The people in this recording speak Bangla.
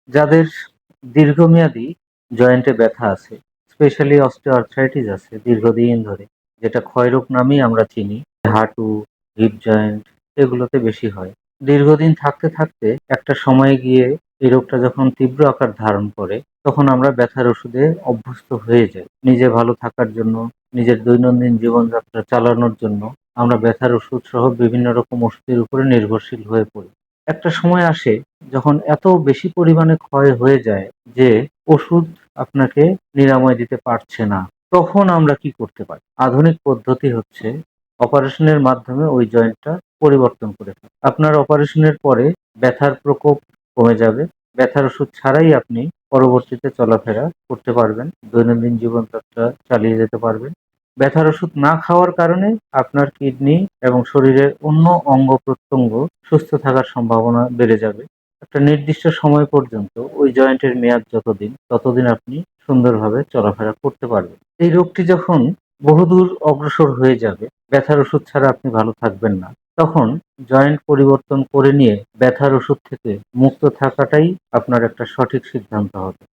যাদের দীর্ঘমেয়াদী জয়েন্টে ব্যথা আছে, স্পেশালি অস্টিওআর্থ্রাইটিস আছে দীর্ঘদিন ধরে, যেটা ক্ষয়রোগ নামেই আমরা চিনি, হাঁটু, হিপ জয়েন্ট এগুলোতে বেশি হয়। দীর্ঘদিন থাকতে থাকতে একটা সময়ে গিয়ে এই রোগটা যখন তীব্র আকার ধারণ করে, তখন আমরা ব্যথার ওষুধে অভ্যস্ত হয়ে যাই। নিজে ভালো থাকার জন্য, নিজের দৈনন্দিন জীবনযাত্রা চালানোর জন্য আমরা ব্যথার ওষুধ সহ বিভিন্ন রকম ওষুধের উপরে নির্ভরশীল হয়ে পড়ি। একটা সময় আসে যখন এত বেশি পরিমাণে ক্ষয় হয়ে যায় যে ওষুধ আপনাকে নিরাময় দিতে পারছে না। তখন আমরা কি করতে পারি? আধুনিক পদ্ধতি হচ্ছে অপারেশনের মাধ্যমে ওই জয়েন্টটা পরিবর্তন করে ফেলা। আপনার অপারেশনের পরে ব্যথার প্রকোপ কমে যাবে। ব্যথার ওষুধ ছাড়াই আপনি পরবর্তীতে চলাফেরা করতে পারবেন। দৈনন্দিন জীবনযাত্রা চালিয়ে যেতে পারবেন। ব্যথার ওষুধ না খাওয়ার কারণে আপনার কিডনি এবং শরীরের অন্য অঙ্গ-প্রত্যঙ্গ সুস্থ থাকার সম্ভাবনা বেড়ে যাবে। একটা নির্দিষ্ট সময় পর্যন্ত ওই জয়েন্টের মেয়াদ যতদিন, ততদিন আপনি সুন্দরভাবে চলাফেরা করতে পারবেন। এই রোগটি যখন বহুদূর অগ্রসর হয়ে যাবে, ব্যথার ওষুধ ছাড়া আপনি ভালো থাকবেন না, তখন জয়েন্ট পরিবর্তন করে নিয়ে ব্যথার ওষুধ থেকে মুক্ত থাকাটাই আপনার একটা সঠিক সিদ্ধান্ত হবে।